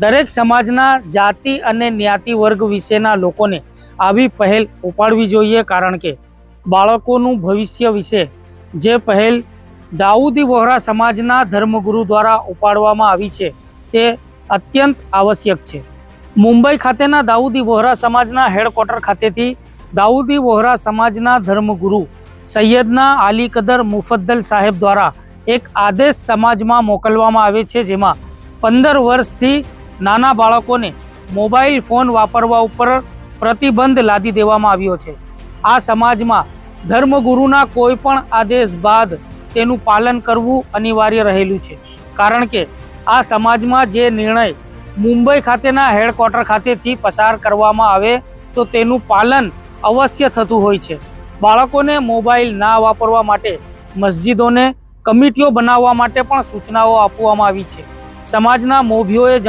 દરેક સમાજના જાતિ અને જ્ઞાતિ વર્ગ વિશેના લોકોને આવી પહેલ ઉપાડવી જોઈએ, કારણ કે બાળકોનું ભવિષ્ય વિશે જે પહેલ દાઉદી વહોરા સમાજના ધર્મગુરુ દ્વારા ઉપાડવામાં આવી છે તે અત્યંત આવશ્યક છે। મુંબઈ ખાતેના દાઉદી વહોરા સમાજના હેડક્વાર્ટર ખાતેથી દાઉદી વહોરા સમાજના ધર્મગુરુ સૈયદના આલી કદર મુફદ્દલ સાહેબ દ્વારા એક આદેશ સમાજમાં મોકલવામાં આવે છે, જેમાં 15 વર્ષથી નાના બાળકોને મોબાઈલ ફોન વાપરવા ઉપર પ્રતિબંધ લાદી દેવામાં આવ્યો છે। આ સમાજમાં ધર્મગુરુના કોઈ પણ આદેશ બાદ તેનું પાલન કરવું અનિવાર્ય રહેલું છે, કારણ કે આ સમાજમાં જે નિર્ણય મુંબઈ ખાતેના હેડક્વાર્ટર ખાતેથી પસાર કરવામાં આવે તો તેનું પાલન અવશ્ય થતું હોય છે। બાળકોને મોબાઈલ ના વાપરવા માટે મસ્જિદોને કમિટીઓ બનાવવા માટે પણ સૂચનાઓ આપવામાં આવી છે। સમાજના મોભીઓએ